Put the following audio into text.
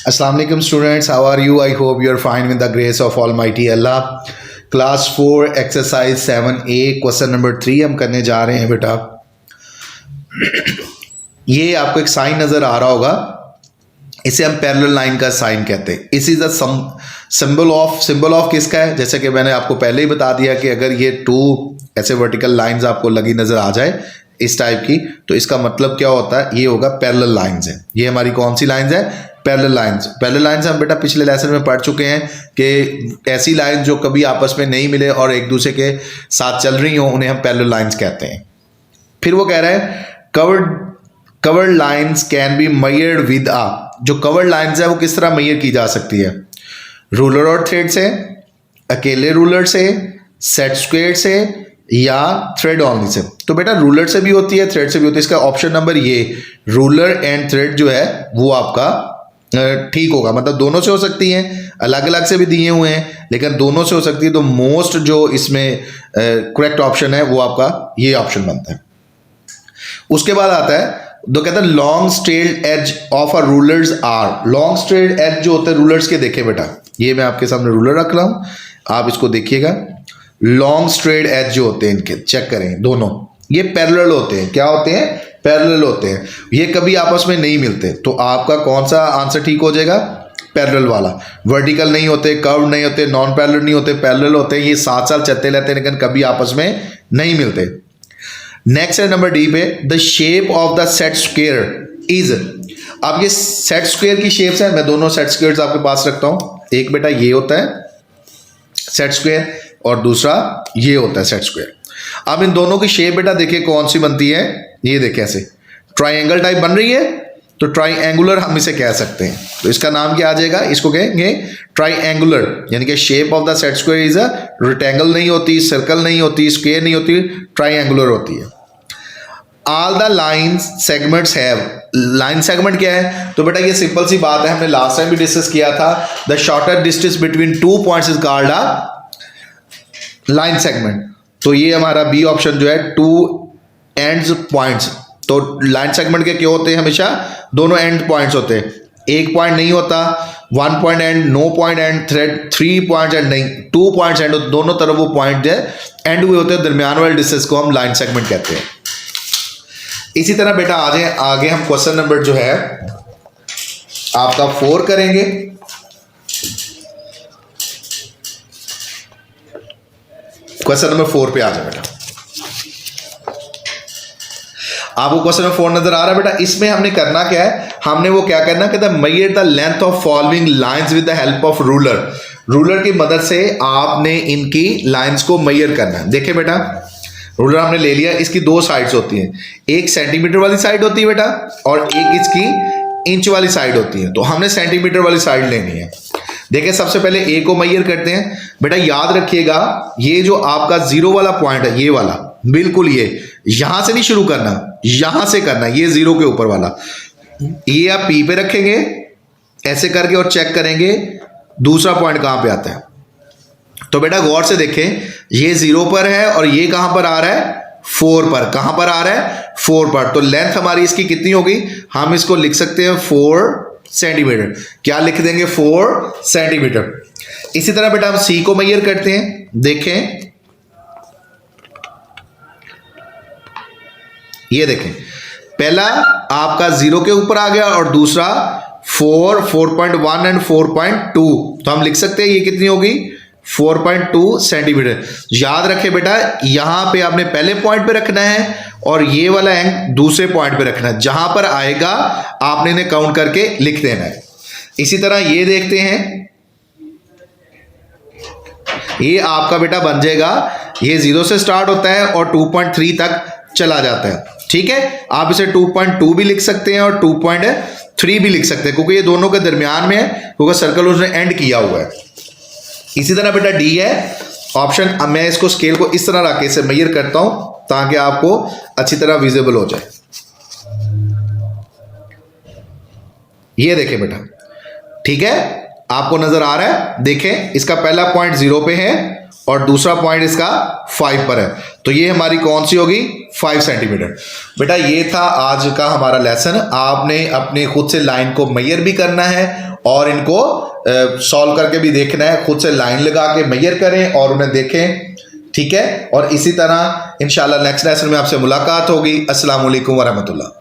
Assalamu alaikum students, how are you? I hope you are fine with the grace of Almighty Allah. Class 4 exercise 7A question number 3 हम करने जा रहे हैं बेटा। ये आपको एक साइन नज़र आ रहा होगा, इसे हम पैरेलल लाइन का साइन कहते हैं। इस इज द सिंबल ऑफ किसका है? जैसे कि मैंने आपको पहले ही बता दिया कि अगर ये टू ऐसे वर्टिकल लाइंस आपको लगी नज़र आ जाए इस टाइप की, तो इसका मतलब क्या होता है? ये होगा पैरेलल लाइंस है। ये हमारी कौन सी लाइंस है? Parallel lines. पैरेलल लाइंस हम बेटा पिछले लेसन में पढ़ चुके हैं कि ऐसी लाइंस जो कभी आपस में नहीं मिले और एक दूसरे के साथ चल रही हो, उन्हें हम पैरेलल लाइंस कहते हैं। फिर वो कह रहा है covered lines can be measured with जो कवर्ड लाइंस है वो किस तरह मेजर की जा सकती है? रूलर और थ्रेड से, अकेले रूलर से, सेट स्क्वायर से या थ्रेड ओनली से। तो बेटा रूलर से भी होती है, थ्रेड से भी होती है। इसका ऑप्शन नंबर ये रूलर एंड थ्रेड जो है वो आपका ठीक होगा। मतलब दोनों से हो सकती हैं, अलग अलग से भी दिए हुए हैं, लेकिन दोनों से हो सकती है। तो मोस्ट जो इसमें करेक्ट ऑप्शन है वो आपका ये ऑप्शन बनता है। उसके बाद आता है तो कहता है long straight edge of a rulers are. Long straight edge जो होते हैं रूलर्स के, देखे बेटा ये मैं आपके सामने रूलर रख रहा हूं, आप इसको देखिएगा। लॉन्ग स्ट्रेट एज जो होते हैं इनके चेक करें, दोनों ये पैरेलल होते हैं। क्या होते हैं? पैरेलल होते हैं। ये कभी आपस में नहीं मिलते। तो आपका कौन सा आंसर ठीक हो जाएगा? पैरेलल वाला। वर्टिकल नहीं होते, कर्व नहीं होते, नॉन पैरेलल नहीं होते, पैरेलल होते हैं। ये साथ साथ चलते रहते हैं लेकिन कभी आपस में नहीं मिलते। नेक्स्ट है नंबर डी पे, the shape of the set square is. अब ये सेट स्क्वायर की शेप्स है, मैं दोनों सेट स्क्वायर्स आपके पास रखता हूं। एक बेटा ये होता है सेट स्क्वायर और दूसरा ये होता है सेट स्क्वायर। अब इन दोनों की शेप बेटा देखिए कौन सी बनती है। ये देखिए ऐसे ट्राइंगल टाइप बन रही है, तो ट्राइंगुलर हम इसे कह सकते हैं। तो इसका नाम क्या आ जाएगा? इसको कहेंगे ट्राइंगुलर। यानी कि shape of the set square is a rectangle नहीं होती, सर्कल नहीं होती, स्क्वायर नहीं होती, ट्राइंगुलर होती है। All the line segments have. Line segment क्या है? तो बेटा ये सिंपल सी बात है, हमने लास्ट टाइम भी डिस्कस किया था। The shorter distance between two points is called a line segment. तो ये हमारा बी ऑप्शन जो है टू एंड्स पॉइंट्स। तो लाइन सेगमेंट के क्या होते हैं? हमेशा दोनों एंड पॉइंट्स होते हैं, एक पॉइंट नहीं होता। One point end, no point end, thread three points end नहीं, टू पॉइंट्स एंड, दोनों तरफ वो पॉइंट जो है एंड हुए होते हैं। दरमियान वाले डिस्टेंस को हम लाइन सेगमेंट कहते हैं। इसी तरह बेटा आ जाए आगे, हम क्वेश्चन नंबर जो है आपका 4 करेंगे। क्वेश्चन नंबर 4 पे आ जाए बेटा। आपको क्वेश्चन नंबर 4 नजर आ रहा है बेटा? इसमें हमने करना क्या है? हमने वो क्या करना कहता है measure the length of following lines with the help of ruler. Ruler की मदद से आपने इनकी लाइंस को मेजर करना है। देखिए बेटा रूलर हमने ले लिया, इसकी दो साइड्स होती हैं, एक सेंटीमीटर वाली साइड होती है बेटा और एक इसकी इंच वाली साइड होती है। तो हमने सेंटीमीटर वाली साइड लेनी है। देखिए सबसे पहले ए को मेजर करते हैं बेटा। याद रखिएगा ये जो आपका जीरो वाला पॉइंट है, ये वाला बिल्कुल ये यहां से नहीं शुरू करना, यहां से करना, ये जीरो के ऊपर वाला। ये आप पी पे रखेंगे ऐसे करके और चेक करेंगे दूसरा पॉइंट कहां पे आता है। तो बेटा गौर से देखें, ये जीरो पर है और ये कहां पर आ रहा है? 4 पर। कहां पर आ रहा है? 4 पर। तो लेंथ हमारी इसकी कितनी होगी? हम इसको लिख सकते हैं 4 सेंटीमीटर। क्या लिख देंगे? 4 सेंटीमीटर। इसी तरह बेटा हम सी को मेजर करते हैं। देखें ये देखें, पहला आपका जीरो के ऊपर आ गया और दूसरा 4, 4.1 एंड 4.2। तो हम लिख सकते हैं ये कितनी होगी? 4.2 सेंटीमीटर। याद रखें बेटा यहां पे आपने पहले पॉइंट पे रखना है और ये वाला एंग दूसरे पॉइंट पे रखना है। जहां पर आएगा आपने इन्हें काउंट करके लिख देना है। इसी तरह ये देखते हैं, ये आपका बेटा बन जाएगा, ये 0 से स्टार्ट होता है और 2.3 तक चला जाता है। ठीक है, आप इसे 2.2 भी लिख सकते हैं और 2.3 भी लिख सकते हैं क्योंकि ये दोनों के दरमियान में है, क्योंकि सर्कल उसने एंड किया हुआ है। इसी तरह बेटा डी है ऑप्शन। अब मैं इसको स्केल को इस तरह रख के इसे मेजर करता हूं ताकि आपको अच्छी तरह विजिबल हो जाए। ये देखें बेटा, ठीक है, आपको नजर आ रहा है? देखें इसका पहला पॉइंट 0 पे है और दूसरा पॉइंट इसका 5 पर है। तो ये हमारी कौन सी होगी? 5 सेंटीमीटर। बेटा ये था आज का हमारा लेसन। आपने अपने खुद से लाइन को मेजर भी करना है और इनको सॉल्व करके भी देखना है, खुद से लाइन लगा के मेजर करें और उन्हें देखें, ठीक है। और इसी तरह इंशाल्लाह नेक्स्ट लेसन में आपसे मुलाकात होगी। अस्सलाम वालेकुम वरहमतुल्लाह।